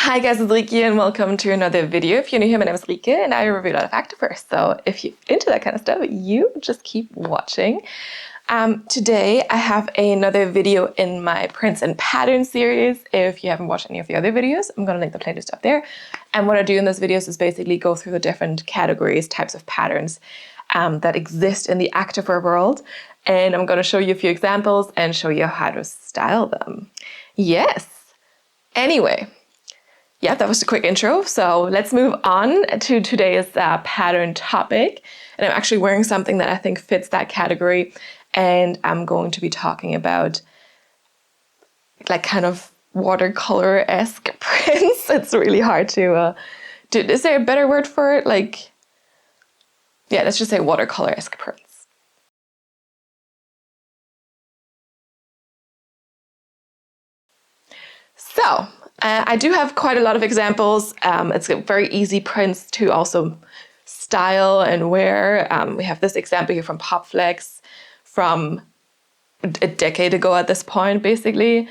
Hi guys, it's Rike and welcome to another video. If you're new here, my name is Rike and I review a lot of activewear. So if you're into that kind of stuff, you just keep watching. Today I have another video in my prints and patterns series. If you haven't watched any of the other videos, I'm going to link the playlist up there. And what I do in those videos is basically go through the different categories, types of patterns that exist in the activewear world. And I'm going to show you a few examples and show you how to style them. Yes. Anyway. Yeah, that was a quick intro. So let's move on to today's pattern topic. And I'm actually wearing something that I think fits that category. And I'm going to be talking about like kind of watercolor-esque prints. It's really hard to, is there a better word for it? Like, yeah, let's just say watercolor-esque prints. So, I do have quite a lot of examples. It's very easy prints to also style and wear. We have this example here from Popflex from a decade ago at this point, basically.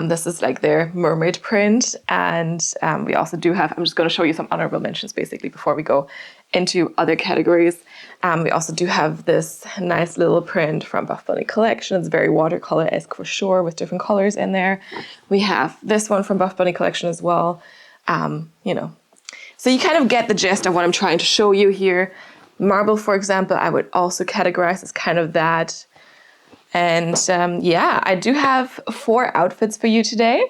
This is like their mermaid print. And we also do have, I'm just going to show you some honorable mentions basically before we go into other categories. We also do have this nice little print from Buffbunny collection. It's very watercolor-esque for sure with different colors in there. We have this one from Buffbunny collection as well. So you kind of get the gist of what I'm trying to show you here. Marble, for example, I would also categorize as kind of that. And yeah, I do have 4 outfits for you today.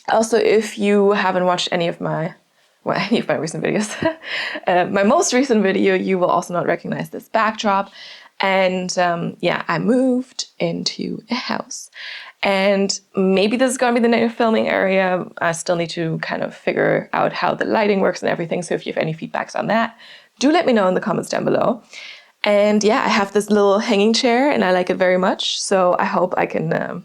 Also, if you haven't watched any of my recent videos, my most recent video, you will also not recognize this backdrop. And yeah, I moved into a house. And maybe this is going to be the new filming area. I still need to kind of figure out how the lighting works and everything. So if you have any feedbacks on that, do let me know in the comments down below. And yeah, I have this little hanging chair and I like it very much. So I hope I can,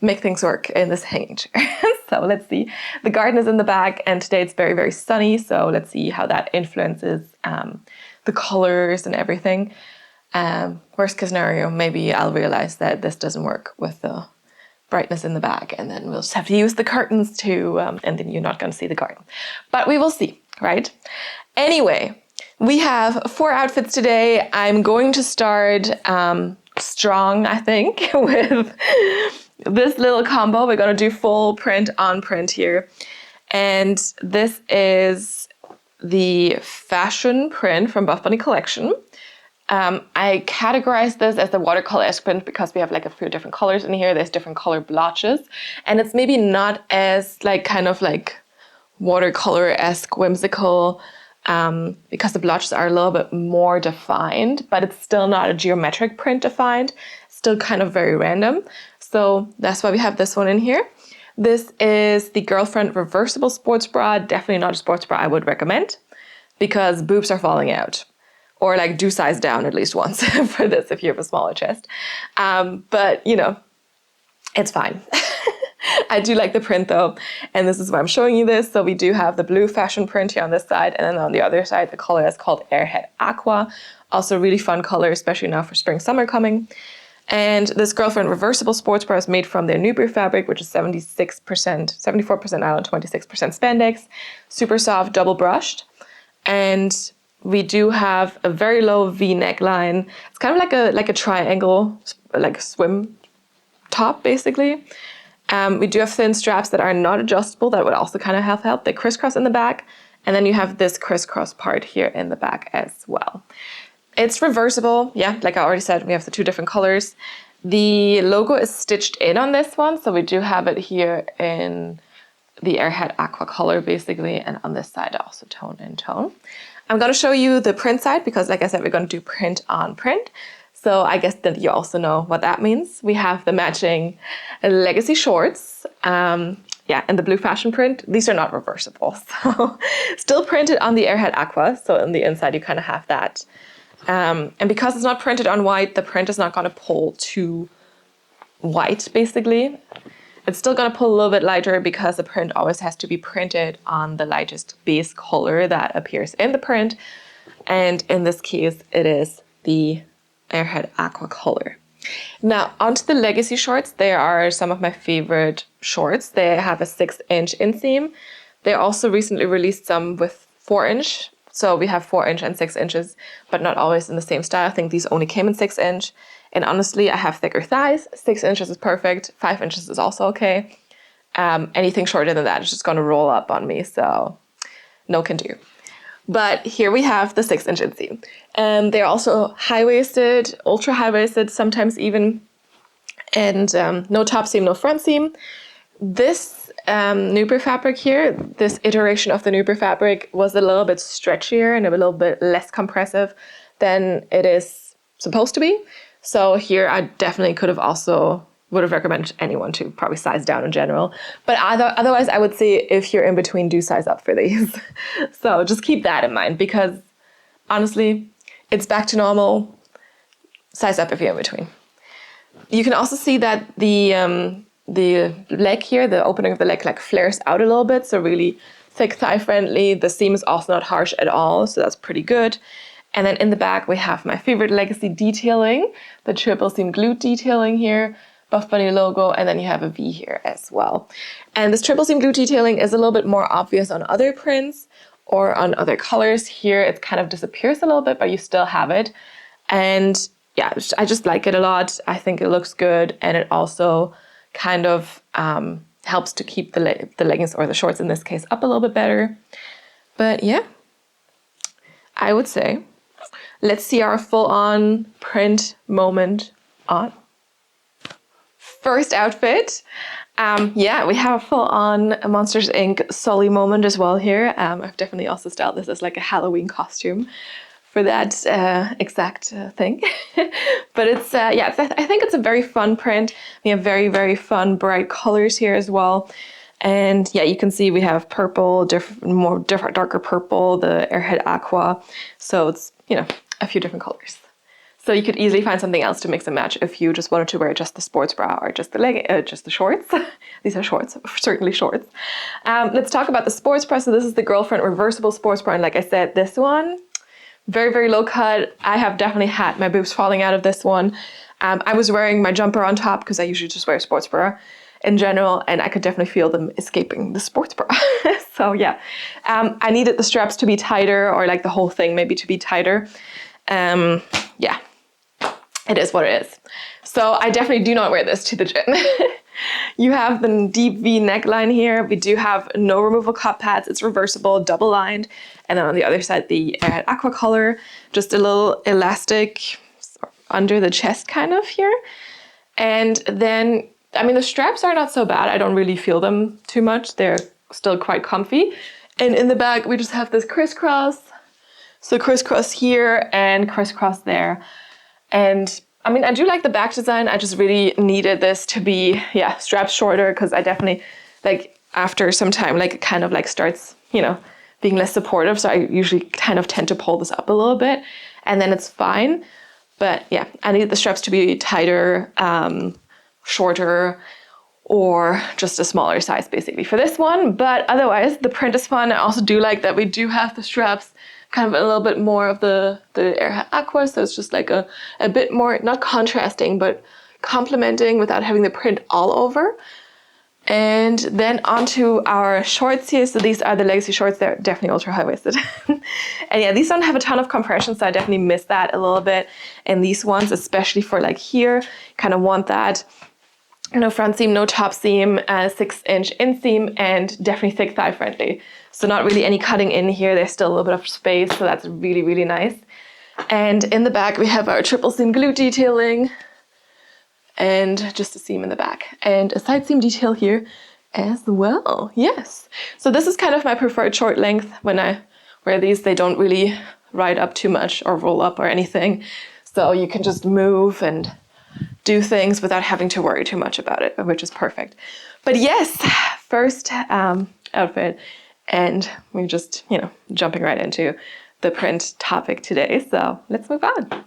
make things work in this hanging chair. So let's see. The garden is in the back and today it's very, very sunny. So let's see how that influences the colors and everything. Worst case scenario, maybe I'll realize that this doesn't work with the brightness in the back and then we'll just have to use the curtains too. And then you're not going to see the garden. But we will see, right? Anyway. We have 4 outfits today. I'm going to start strong, I think, with this little combo. We're going to do full print on print here. And this is the fashion print from Buffbunny collection. I categorize this as the watercolor-esque print because we have like a few different colors in here. There's different color blotches. And it's maybe not as like kind of like watercolor-esque whimsical because the blotches are a little bit more defined, but it's still not a geometric print defined, still kind of very random. So that's why we have this one in here. This is the Girlfriend Reversible sports bra. Definitely not a sports bra I would recommend because boobs are falling out. Or like do size down at least once for this if you have a smaller chest. But it's fine. I do like the print though, and this is why I'm showing you this. So we do have the blue fashion print here on this side, and then on the other side, the color is called Airhead Aqua. Also really fun color, especially now for spring, summer coming. And this Girlfriend Reversible sports bra is made from their Nubury fabric, which is 74% nylon, 26% spandex, super soft, double brushed. And we do have a very low V neckline. It's kind of like a triangle, like a swim top, basically. We do have thin straps that are not adjustable. That would also kind of help. They crisscross in the back. And then you have this crisscross part here in the back as well. It's reversible. Yeah, like I already said, we have the 2 different colors. The logo is stitched in on this one. So we do have it here in the Airhead Aqua color, basically. And on this side, also tone and tone. I'm going to show you the print side because, like I said, we're going to do print on print. So I guess that you also know what that means. We have the matching legacy shorts, and the blue fashion print. These are not reversible, so still printed on the Airhead Aqua. So on the inside, you kind of have that. And because it's not printed on white, the print is not going to pull too white, basically. It's still going to pull a little bit lighter because the print always has to be printed on the lightest base color that appears in the print. And in this case, it is the Airhead Aqua color. Now, onto the Legacy shorts. They are some of my favorite shorts. They have a 6-inch inseam. They also recently released some with 4-inch. So we have 4-inch and 6 inches, but not always in the same style. I think these only came in 6-inch. And honestly, I have thicker thighs. 6 inches is perfect. 5 inches is also okay. Anything shorter than that is just going to roll up on me. So no can do. But here we have the 6-inch inseam. They're also high-waisted, ultra high-waisted, sometimes even, and no top seam, no front seam. This Nuber fabric here, this iteration of the Nuber fabric was a little bit stretchier and a little bit less compressive than it is supposed to be. So here I definitely would have recommended anyone to probably size down in general. But otherwise, I would say if you're in between, do size up for these. So just keep that in mind, because honestly, it's back to normal. Size up if you're in between. You can also see that the leg here, the opening of the leg, like flares out a little bit. So really thick thigh friendly. The seam is also not harsh at all. So that's pretty good. And then in the back, we have my favorite Legacy detailing, the triple seam glute detailing here, Buffbunny logo, and then you have a V here as well. And this triple seam glute detailing is a little bit more obvious on other prints or on other colors. Here it kind of disappears a little bit, but you still have it. And yeah, I just like it a lot. I think it looks good, and it also kind of helps to keep the leggings, or the shorts in this case, up a little bit better. But yeah, I would say let's see our full-on print moment on. First outfit. Yeah, we have a full-on Monsters Inc. Sully moment as well here. I've definitely also styled this as like a Halloween costume for that exact thing. But it's, yeah, I think it's a very fun print. We have very, very fun, bright colors here as well. And yeah, you can see we have purple, different, darker purple, the Airhead Aqua. So it's, you know, a few different colors. So you could easily find something else to mix and match if you just wanted to wear just the sports bra or just the just the shorts. These are shorts, certainly shorts. Let's talk about the sports bra. So this is the Girlfriend Reversible sports bra, and like I said, this one, very, very low cut. I have definitely had my boobs falling out of this one. I was wearing my jumper on top because I usually just wear a sports bra in general, and I could definitely feel them escaping the sports bra. So yeah, I needed the straps to be tighter, or like the whole thing maybe to be tighter. Yeah. It is what it is. So I definitely do not wear this to the gym. You have the deep V neckline here. We do have no removable cup pads. It's reversible, double lined. And then on the other side, the aqua color, just a little elastic under the chest kind of here. And then, I mean, the straps are not so bad. I don't really feel them too much. They're still quite comfy. And in the back, we just have this crisscross. So crisscross here and crisscross there. And I mean, I do like the back design. I just really needed this to be, yeah, straps shorter, because I definitely, like, after some time, like, it kind of like starts, you know, being less supportive. So I usually kind of tend to pull this up a little bit, and then it's fine. But yeah, I need the straps to be tighter, shorter, or just a smaller size basically for this one. But otherwise, the print is fun. I also do like that we do have the straps kind of a little bit more of the Airhead Aqua, so it's just like a bit more, not contrasting, but complementing without having the print all over. And then onto our shorts here. So these are the Legacy shorts. They're definitely ultra high-waisted. And yeah, these don't have a ton of compression, so I definitely miss that a little bit. And these ones, especially for like here, kind of want that. No front seam, no top seam, 6-inch inseam, and definitely thick thigh friendly. So not really any cutting in here. There's still a little bit of space, so that's really, really nice. And in the back, we have our triple seam glute detailing, and just a seam in the back, and a side seam detail here as well. Yes. So this is kind of my preferred short length. When I wear these, they don't really ride up too much or roll up or anything. So you can just move and do things without having to worry too much about it, which is perfect. But yes, first outfit, and we're just, you know, jumping right into the print topic today. So let's move on.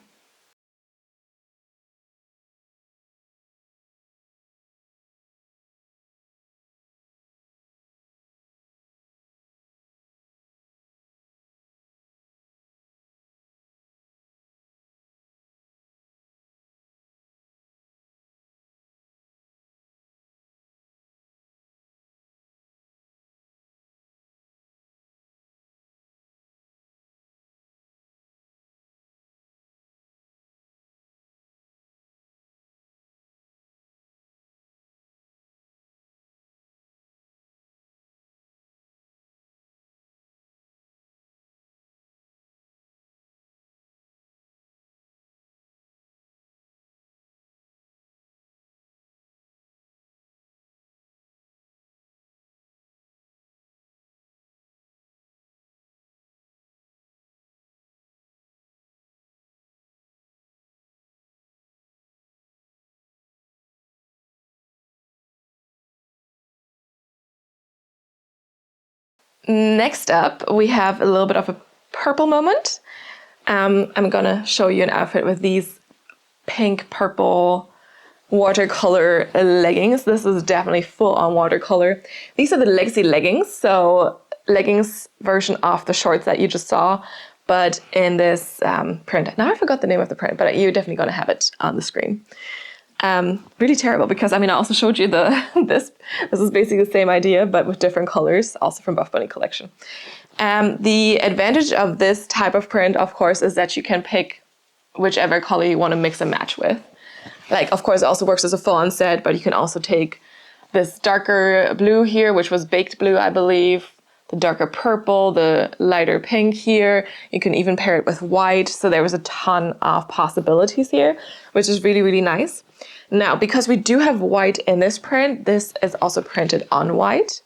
Next up, we have a little bit of a purple moment. I'm gonna show you an outfit with these pink, purple, watercolor leggings. This is definitely full on watercolor. These are the Legacy leggings, so leggings version of the shorts that you just saw, but in this print. Now I forgot the name of the print, but you're definitely gonna have it on the screen. Really terrible because I also showed you this is basically the same idea but with different colors, also from Buffbunny collection. The advantage of this type of print, of course, is that you can pick whichever color you want to mix and match with. Like, of course, it also works as a full-on set, but you can also take this darker blue here, which was baked blue, I believe, the darker purple, the lighter pink here. You can even pair it with white. So there was a ton of possibilities here, which is really, really nice. Now, because we do have white in this print, this is also printed on white.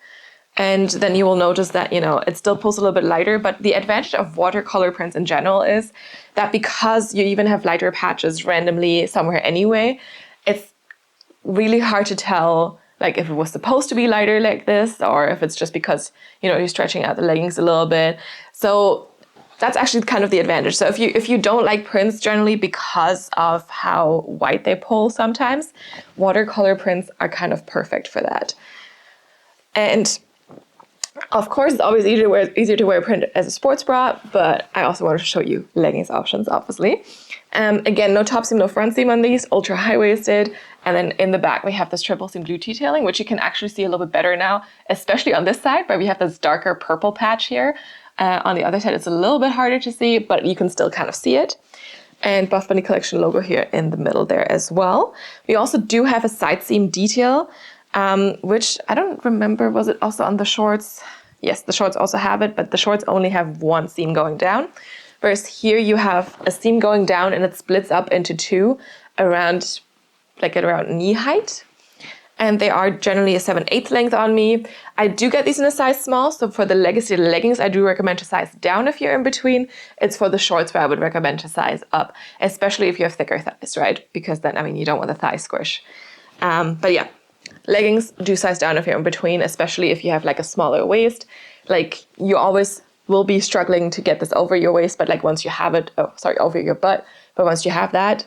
And then you will notice that, it still pulls a little bit lighter, but the advantage of watercolor prints in general is that because you even have lighter patches randomly somewhere anyway, it's really hard to tell like if it was supposed to be lighter like this or if it's just because, you're stretching out the leggings a little bit. So that's actually kind of the advantage. So if you don't like prints generally because of how white they pull sometimes, watercolor prints are kind of perfect for that. And of course, it's always easier to wear a print as a sports bra, but I also wanted to show you leggings options, obviously. Again, no top seam, no front seam on these, ultra high-waisted. And then in the back, we have this triple seam blue detailing, which you can actually see a little bit better now, especially on this side, where we have this darker purple patch here. On the other side, it's a little bit harder to see, but you can still kind of see it. And Buffbunny collection logo here in the middle there as well. We also do have a side seam detail, which I don't remember, was it also on the shorts? Yes, the shorts also have it, but the shorts only have one seam going down. Whereas here you have a seam going down and it splits up into two around knee height. And they are generally a 7/8 length on me. I do get these in a size small, so for the Legacy leggings, I do recommend to size down if you're in between. It's for the shorts where I would recommend to size up, especially if you have thicker thighs, right? Because then, you don't want the thigh squish. But yeah, leggings do size down if you're in between, especially if you have like a smaller waist. Like you always will be struggling to get this over your waist, but like once you have it, over your butt, but once you have that,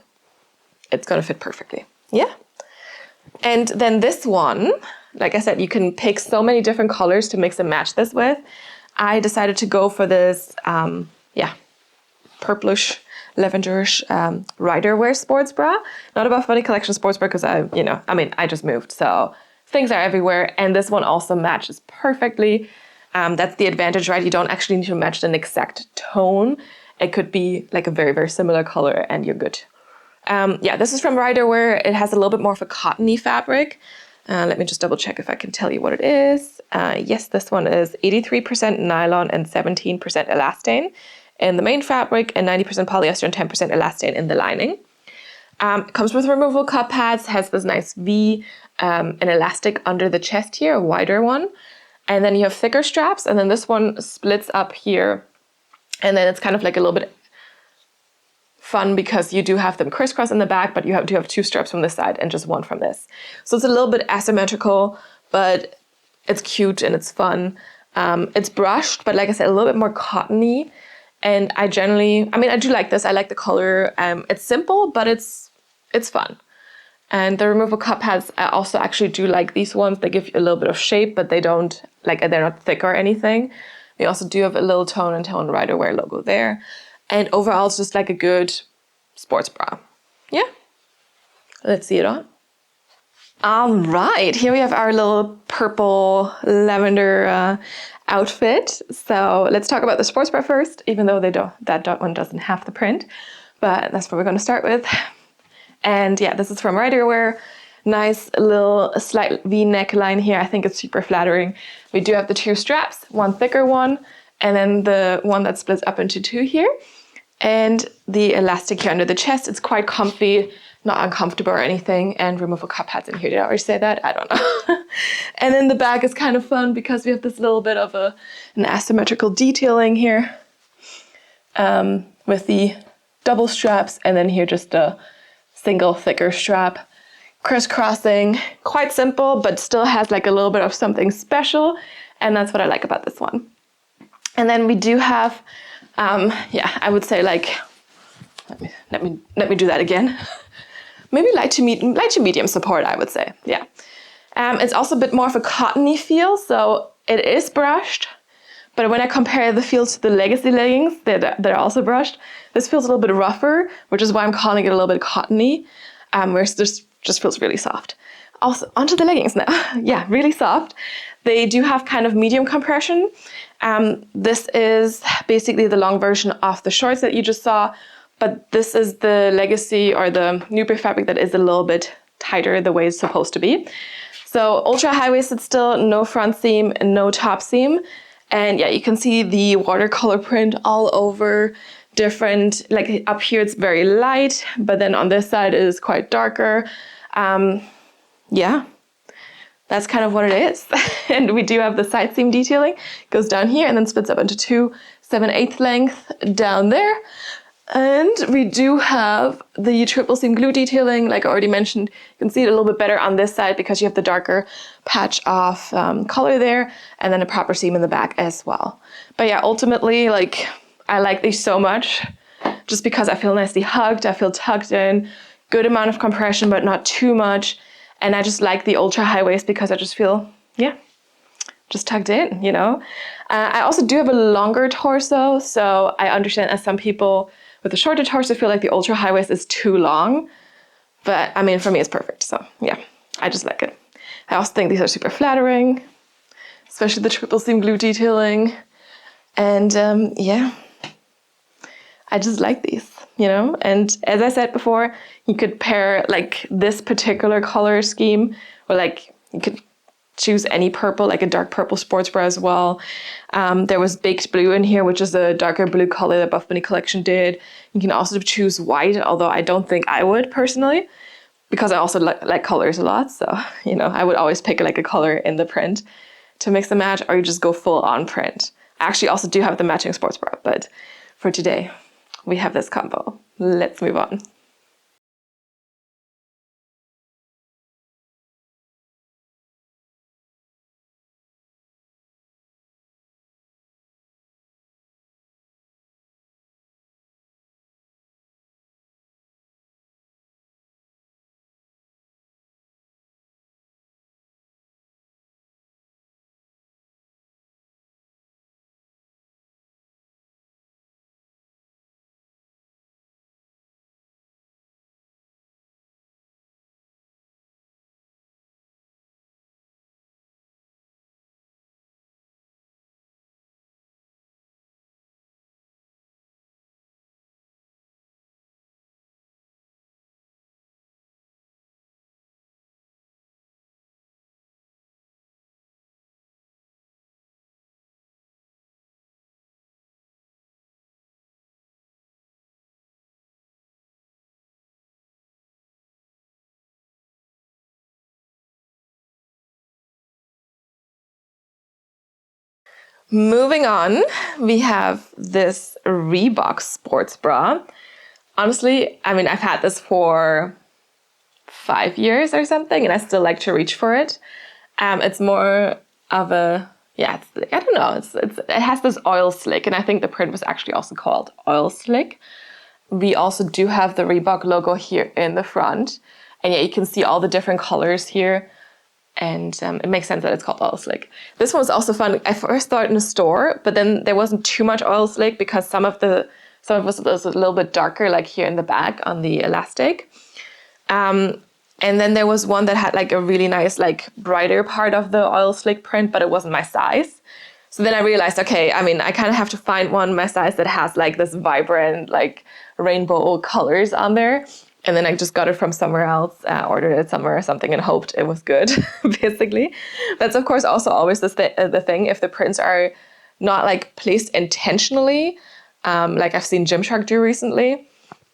it's gonna fit perfectly. Yeah. And then this one, like I said, you can pick so many different colors to mix and match this with. I decided to go for this, purplish, lavenderish Ryderwear sports bra. Not a Buffbunny collection sports bra because I just moved, so things are everywhere. And this one also matches perfectly. That's the advantage, right? You don't actually need to match an exact tone. It could be like a very, very similar color and you're good. This is from Ryderwear. It has a little bit more of a cottony fabric. Let me just double check if I can tell you what it is. Yes, this one is 83% nylon and 17% elastane in the main fabric and 90% polyester and 10% elastane in the lining. It comes with removable cup pads, has this nice V, an elastic under the chest here, a wider one. And then you have thicker straps, and then this one splits up here. And then it's kind of like a little bit fun because you do have them crisscross in the back, but you do have two straps from this side and just one from this. So it's a little bit asymmetrical, but it's cute and it's fun. It's brushed, but like I said, a little bit more cottony. And I do like this. I like the color. It's simple, but it's fun. And the removable cup pads, I also actually do like these ones. They give you a little bit of shape, but they're not thick or anything. We also do have a little tone and tone Ryderwear logo there. And overall, it's just like a good sports bra. Yeah. Let's see it on. All right, here we have our little purple lavender outfit. So let's talk about the sports bra first, even though that one doesn't have the print, but that's what we're going to start with. And yeah, this is from Ryderwear. Nice little slight V neckline here. I think it's super flattering. We do have the two straps, one thicker one, and then the one that splits up into two here. And the elastic here under the chest. It's quite comfy, not uncomfortable or anything. And removable cup pads in here. Did I already say that? I don't know. And then the back is kind of fun because we have this little bit of an asymmetrical detailing here with the double straps, and then here just a single thicker strap crisscrossing. Quite simple, but still has like a little bit of something special, and that's what I like about this one. And then we do have, yeah, I would say like, let me do that again. Maybe light to medium support, I would say, yeah. It's also a bit more of a cottony feel, so it is brushed. But when I compare the feel to the Legacy leggings, they're also brushed. This feels a little bit rougher, which is why I'm calling it a little bit cottony, whereas this just feels really soft. Also, onto the leggings now. Yeah, really soft. They do have kind of medium compression. This is basically the long version of the shorts that you just saw, but this is the Legacy or the Nubury fabric that is a little bit tighter the way it's supposed to be. So ultra high-waisted still, no front seam, no top seam. And yeah, you can see the watercolor print all over, different, like up here it's very light, but then on this side it is quite darker. Yeah, that's kind of what it is. And we do have the side seam detailing, goes down here and then splits up into 2 7/8 length down there. And we do have the triple seam glue detailing, like I already mentioned. You can see it a little bit better on this side because you have the darker patch of color there, and then a proper seam in the back as well. But yeah, ultimately, like I like these so much just because I feel nicely hugged, I feel tucked in, good amount of compression, but not too much. And I just like the ultra high waist because I just feel, yeah, just tucked in, you know. I also do have a longer torso, so I understand as some people with a shorter torso feel like the ultra high waist is too long, but I mean, for me, it's perfect. So yeah, I just like it. I also think these are super flattering, especially the triple seam glue detailing. And yeah, I just like these, you know? And as I said before, you could pair like this particular color scheme, or like you could choose any purple, like a dark purple sports bra as well. There was baked blue in here, which is a darker blue color that Buffbunny collection did. You can also choose white, although I don't think I would personally, because I also like colors a lot. So, you know, I would always pick like a color in the print to mix and match, or you just go full on print. I actually also do have the matching sports bra, but for today, we have this combo. Let's move on. Moving on, we have this Reebok sports bra. Honestly, I mean, I've had this for 5 years or something, and I still like to reach for it. It's more of a, yeah, it's, I don't know, it has this oil slick, and I think the print was actually also called oil slick. We also do have the Reebok logo here in the front, and yeah, you can see all the different colors here. And it makes sense that it's called oil slick. This one was also fun. I first thought in a store, but then there wasn't too much oil slick because some of it was a little bit darker, like here in the back on the elastic. And then there was one that had like a really nice, like brighter part of the oil slick print, but it wasn't my size. So then I realized, okay, I mean, I kind of have to find one my size that has like this vibrant, like rainbow colors on there. And then I just got it from somewhere else, ordered it somewhere or something and hoped it was good, basically. That's, of course, also always the thing. If the prints are not like placed intentionally, like I've seen Gymshark do recently.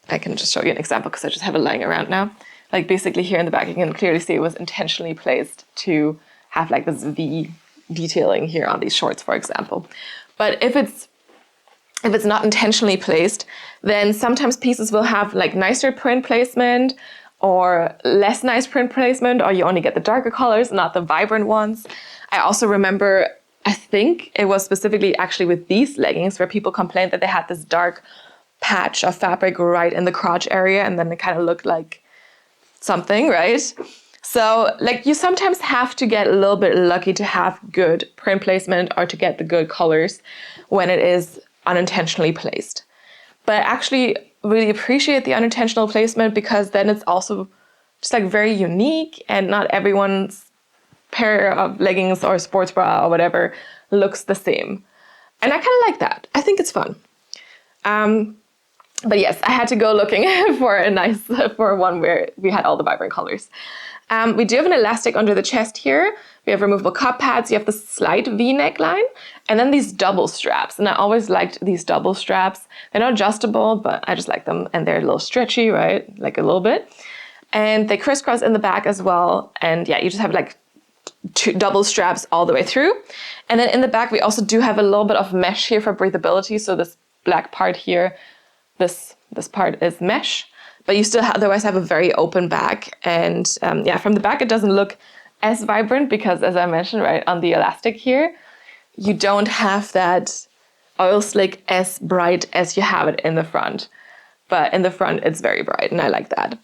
I can just show you an example because I just have it lying around now. Like basically here in the back, you can clearly see it was intentionally placed to have like this V detailing here on these shorts, for example. But if it's not intentionally placed, then sometimes pieces will have like nicer print placement or less nice print placement, or you only get the darker colors, not the vibrant ones. I also remember I think it was specifically actually with these leggings where people complained that they had this dark patch of fabric right in the crotch area, and then it kind of looked like something, right? So like you sometimes have to get a little bit lucky to have good print placement or to get the good colors when it is unintentionally placed. But I actually really appreciate the unintentional placement, because then it's also just like very unique, and not everyone's pair of leggings or sports bra or whatever looks the same. And I kind of like that. I think it's fun. But yes, I had to go looking for one where we had all the vibrant colors. We do have an elastic under the chest here. We have removable cup pads. You have the slight V neckline, and then these double straps. And I always liked these double straps. They're not adjustable, but I just like them. And they're a little stretchy, right? Like a little bit. And they crisscross in the back as well. And yeah, you just have like two double straps all the way through. And then in the back, we also do have a little bit of mesh here for breathability. So this black part here, this part is mesh, but you still otherwise have a very open back. And yeah, from the back, it doesn't look as vibrant because, as I mentioned, right, on the elastic here, you don't have that oil slick as bright as you have it in the front. But in the front, it's very bright, and I like that.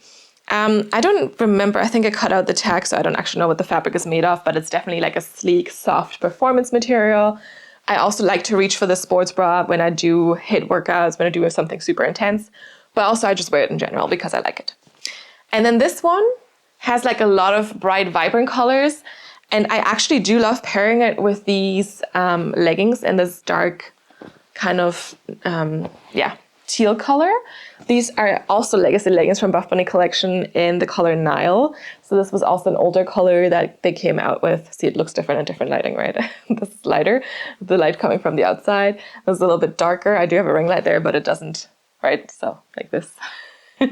I don't remember, I think I cut out the tag, so I don't actually know what the fabric is made of, but it's definitely like a sleek, soft performance material. I also like to reach for the sports bra when I do HIIT workouts, when I do something super intense, but also I just wear it in general because I like it. And then this one has like a lot of bright, vibrant colors, and I actually do love pairing it with these leggings in this dark kind of, teal color. These are also legacy leggings from Buffbunny collection in the color Nile. So this was also an older color that they came out with. See, it looks different in different lighting, right? This is lighter, the light coming from the outside. This is a little bit darker. I do have a ring light there, but it doesn't, right? So like this. Like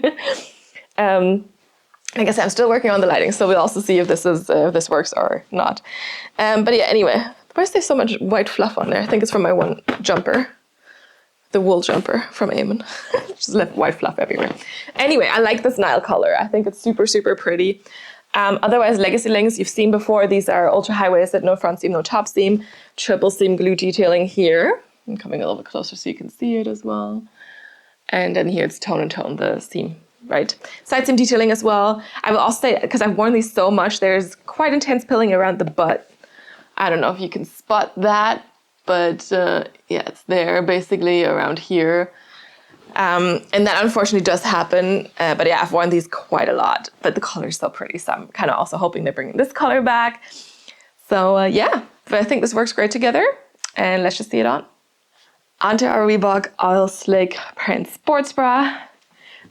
I said, I'm still working on the lighting, so we'll also see if this works or not. But yeah, anyway, why is there so much white fluff on there? I think it's from my one jumper. The wool jumper from Eamon. Just left white fluff everywhere. Anyway, I like this Nile color. I think it's super, super pretty. Otherwise, legacy leggings you've seen before. These are ultra high-waisted, no front seam, no top seam. Triple seam glue detailing here. I'm coming a little bit closer so you can see it as well. And then here it's tone and tone, the seam, right? Side seam detailing as well. I will also say, because I've worn these so much, there's quite intense pilling around the butt. I don't know if you can spot that, but yeah, it's there basically around here. And that unfortunately does happen. But yeah, I've worn these quite a lot, but the color is so pretty. So I'm kind of also hoping they're bringing this color back. So yeah, but I think this works great together, and let's just see it on. Onto our Reebok Oil Slick Print Sports Bra.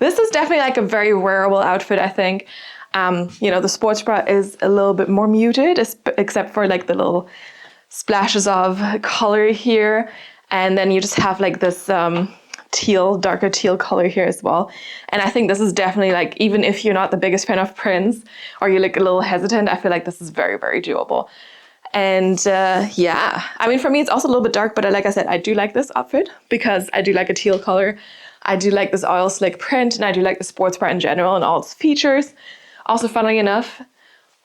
This is definitely like a very wearable outfit, I think. The sports bra is a little bit more muted, except for like the little splashes of color here, and then you just have like this darker teal color here as well. And I think this is definitely like, even if you're not the biggest fan of prints or you're like a little hesitant, I feel like this is very, very doable. And yeah, I mean, for me, it's also a little bit dark, but like I said, I do like this outfit because I do like a teal color. I do like this oil slick print, and I do like the sports bra in general and all its features. Also, funnily enough,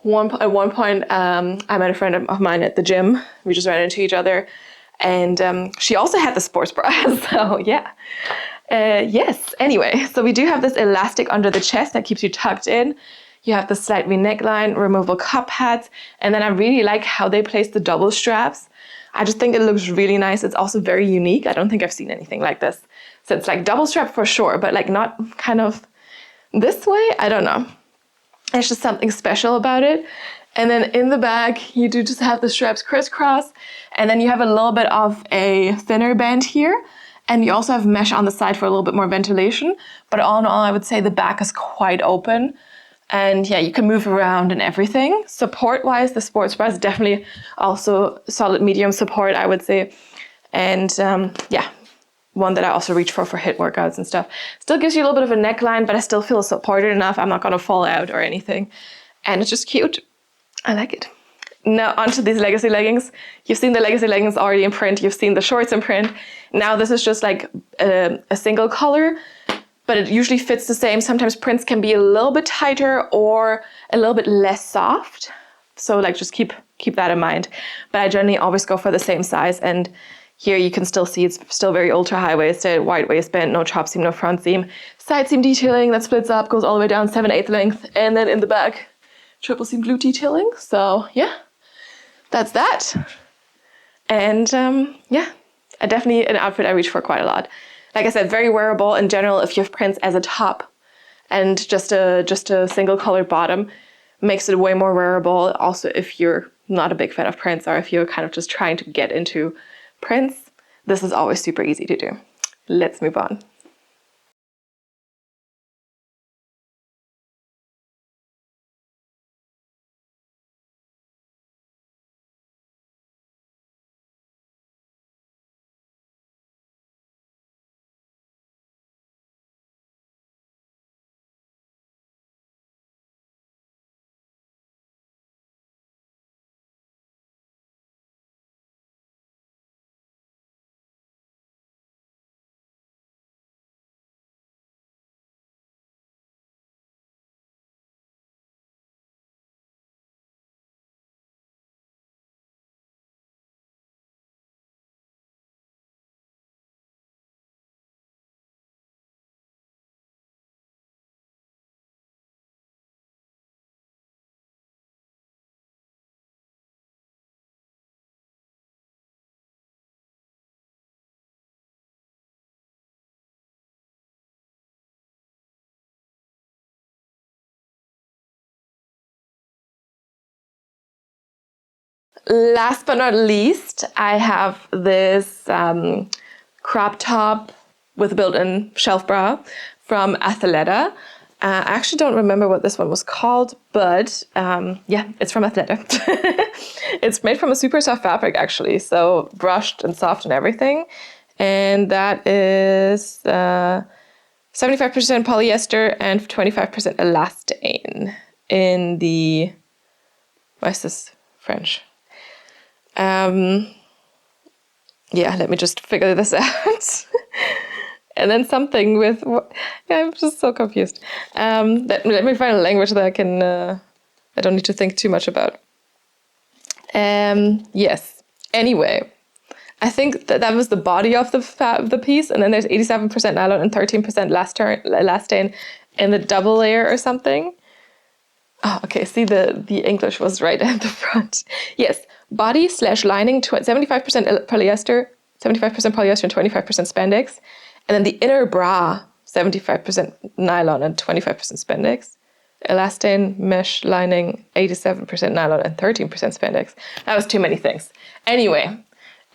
at one point, I met a friend of mine at the gym. We just ran into each other, and she also had the sports bra. So yeah, yes. Anyway, so we do have this elastic under the chest that keeps you tucked in. You have the slight V neckline, removable cup pads, and then I really like how they place the double straps. I just think it looks really nice. It's also very unique. I don't think I've seen anything like this. So it's like double strap for sure, but like not kind of this way. I don't know. It's just something special about it. And then in the back, you do just have the straps crisscross, and then you have a little bit of a thinner band here. And you also have mesh on the side for a little bit more ventilation. But all in all, I would say the back is quite open. And yeah, you can move around and everything. Support-wise, the sports bra is definitely also solid medium support, I would say. And yeah, one that I also reach for HIIT workouts and stuff. Still gives you a little bit of a neckline, but I still feel supported enough. I'm not going to fall out or anything. And it's just cute. I like it. Now onto these legacy leggings. You've seen the legacy leggings already in print. You've seen the shorts in print. Now this is just like a single color, but it usually fits the same. Sometimes prints can be a little bit tighter or a little bit less soft. So like just keep that in mind. But I generally always go for the same size. And here you can still see it's still very ultra high-waisted, wide waistband, no chop seam, no front seam. Side seam detailing that splits up, goes all the way down 7/8 length. And then in the back, triple seam glute detailing. So yeah, that's that. And yeah, definitely an outfit I reach for quite a lot. Like I said, very wearable in general if you have prints as a top and just a single colored bottom, makes it way more wearable. Also, if you're not a big fan of prints or if you're kind of just trying to get into prints, this is always super easy to do. Let's move on. Last but not least, I have this crop top with a built-in shelf bra from Athleta. I actually don't remember what this one was called, but yeah, it's from Athleta. It's made from a super soft fabric, actually, so brushed and soft and everything. And that is 75% polyester and 25% elastane in the, what's this, French? Yeah, let me just figure this out. And then something with, yeah, I'm just so confused. Let me find a language that I can, I don't need to think too much about. Yes, anyway, I think that was the body of the piece, and then there's 87% nylon and 13% elastane in the double layer or something. Oh, okay, see the English was right at the front. Yes, body / lining, 75% polyester, 75% polyester and 25% spandex. And then the inner bra, 75% nylon and 25% spandex. Elastane, mesh, lining, 87% nylon and 13% spandex. That was too many things. Anyway,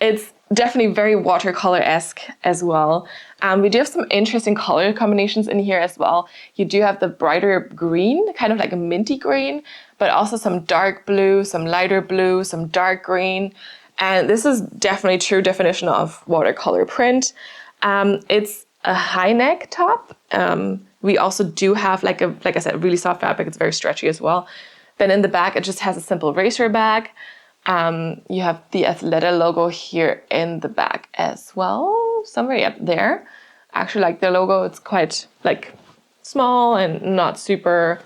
it's definitely very watercolor-esque as well. We do have some interesting color combinations in here as well. You do have the brighter green, kind of like a minty green, but also some dark blue, some lighter blue, some dark green. And this is definitely true definition of watercolor print. It's a high neck top. We also do have, like I said, really soft fabric. It's very stretchy as well. Then in the back, it just has a simple racer back. You have the Athleta logo here in the back as well, somewhere up there. Actually, like the logo, it's quite like small and not super,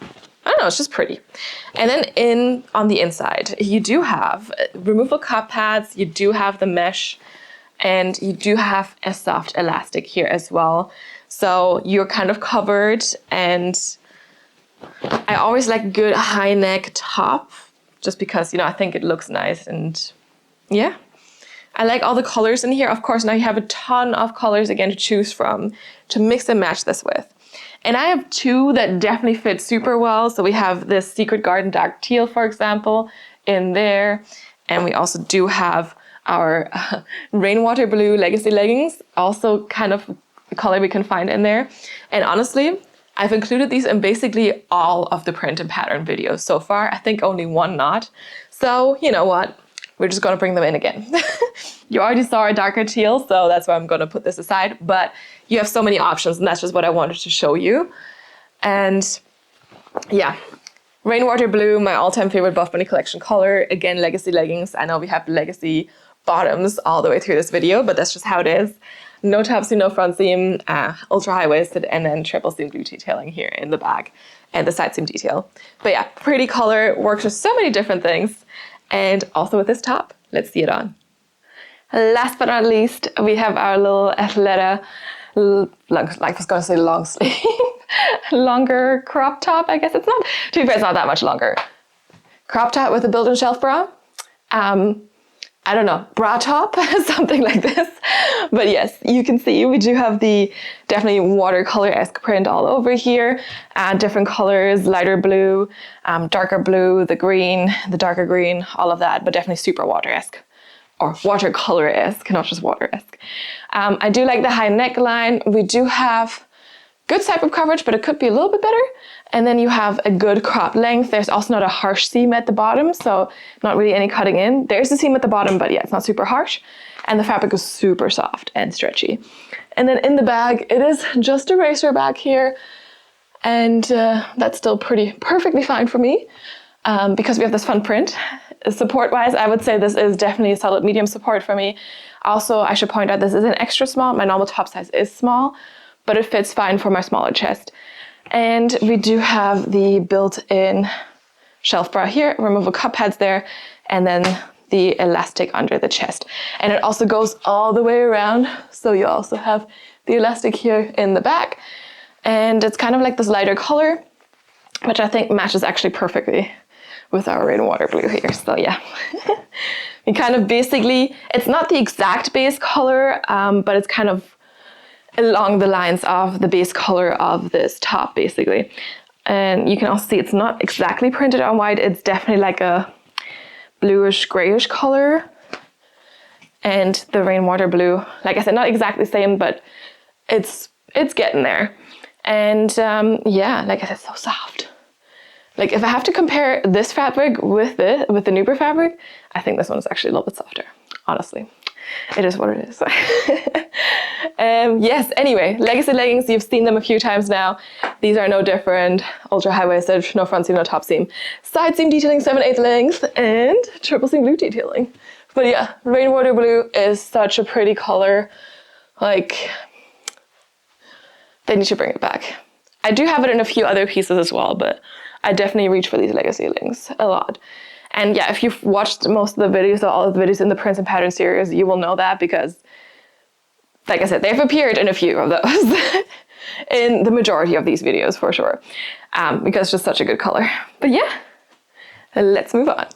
I don't know, it's just pretty. And then on the inside, you do have removable cup pads, you do have the mesh, and you do have a soft elastic here as well. So you're kind of covered, and I always like good high neck top, just because, you know, I think it looks nice. And yeah, I like all the colors in here. Of course, now you have a ton of colors again to choose from to mix and match this with. And I have two that definitely fit super well. So we have this Secret Garden dark teal, for example, in there. And we also do have our rainwater blue legacy leggings, also kind of the color we can find in there. And honestly, I've included these in basically all of the print and pattern videos so far. I think only one not. So you know what? We're just gonna bring them in again. You already saw a darker teal, so that's why I'm gonna put this aside. But you have so many options, and that's just what I wanted to show you. And yeah, rainwater blue, my all-time favorite Buffbunny collection color. Again, legacy leggings. I know we have legacy bottoms all the way through this video, but that's just how it is. no top seam, no front seam, ultra high waisted, and then triple seam glue detailing here in the back and the side seam detail. But yeah, pretty color, works with so many different things. And also with this top, let's see it on. Last but not least, we have our little Athleta, like I was gonna say long sleeve, longer crop top, I guess it's not. To be fair, it's not that much longer. Crop top with a built-in shelf bra. I don't know, bra top, something like this. But yes, you can see we do have the definitely watercolor-esque print all over here. Different colors, lighter blue, darker blue, the green, the darker green, all of that, but definitely super water-esque. Or watercolor-esque, not just water-esque. I do like the high neckline. We do have good side boob coverage, but it could be a little bit better. And then you have a good crop length. There's also not a harsh seam at the bottom, so not really any cutting in. There's a seam at the bottom, but yeah, it's not super harsh. And the fabric is super soft and stretchy. And then in the bag, it is just a racer bag here. And that's still perfectly fine for me because we have this fun print. Support-wise, I would say this is definitely a solid medium support for me. Also, I should point out this is an extra small. My normal top size is small, but it fits fine for my smaller chest. And we do have the built-in shelf bra here, removable cup pads there, and then the elastic under the chest. And it also goes all the way around, so you also have the elastic here in the back. And it's kind of like this lighter color, which I think matches actually perfectly with our rainwater blue here. So yeah, we kind of basically, it's not the exact base color, but it's kind of along the lines of the base color of this top basically. And you can also see it's not exactly printed on white. It's definitely like a bluish grayish color. And the rainwater blue, like I said, not exactly the same, but it's getting there. And yeah, like I said, so soft. Like if I have to compare this fabric with the Nuber fabric, I think this one is actually a little bit softer, honestly. It is what it is. Yes, anyway, legacy leggings, you've seen them a few times now. These are no different. Ultra high-waisted, no front seam, no top seam. Side seam detailing 7/8 length and triple seam blue detailing. But yeah, rainwater blue is such a pretty color. Like, they need to bring it back. I do have it in a few other pieces as well, but I definitely reach for these legacy leggings a lot. And yeah, if you've watched most of the videos or all of the videos in the Prints and Pattern series, you will know that because, like I said, they've appeared in a few of those. In the majority of these videos, for sure. Because it's just such a good color. But yeah, let's move on.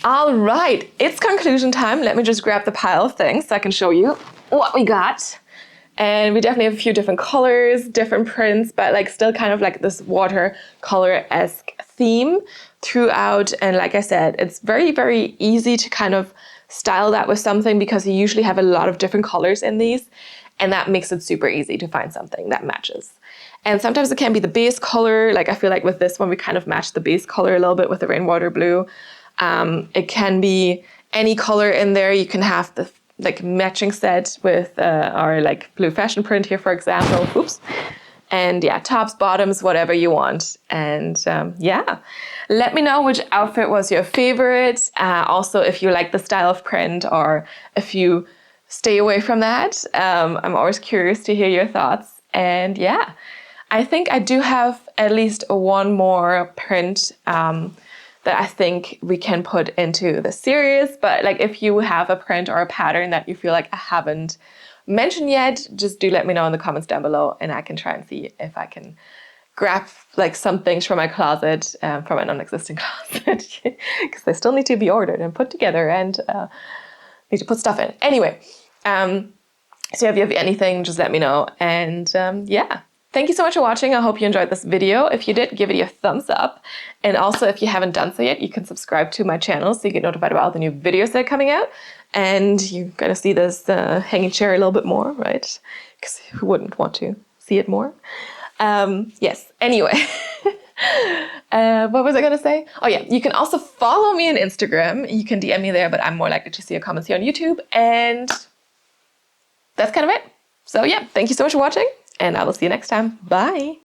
All right, it's conclusion time. Let me just grab the pile of things so I can show you what we got. And we definitely have a few different colors, different prints, but like still kind of like this watercolor-esque theme throughout. And like I said, it's very, very easy to kind of style that with something because you usually have a lot of different colors in these. And that makes it super easy to find something that matches. And sometimes it can be the base color. Like I feel like with this one, we kind of matched the base color a little bit with the rainwater blue. It can be any color in there. You can have the like matching set with our like blue fashion print here, for example. Oops. And yeah, tops, bottoms, whatever you want. And yeah, let me know which outfit was your favorite. Also, if you like the style of print or if you stay away from that. I'm always curious to hear your thoughts. And yeah, I think I do have at least one more print that I think we can put into the series. But like if you have a print or a pattern that you feel like I haven't mentioned yet, just do let me know in the comments down below, and I can try and see if I can grab like some things from my closet, from my non-existent closet, because they still need to be ordered and put together, and need to put stuff in. Anyway, so if you have anything, just let me know. And yeah. Thank you so much for watching. I hope you enjoyed this video. If you did, give it a thumbs up. And also, if you haven't done so yet, you can subscribe to my channel so you get notified about all the new videos that are coming out. And you're going to see this hanging chair a little bit more, right? Because who wouldn't want to see it more? Yes, anyway. What was I going to say? Oh yeah, you can also follow me on Instagram. You can DM me there, but I'm more likely to see your comments here on YouTube. And that's kind of it. So yeah, thank you so much for watching, and I will see you next time. Bye.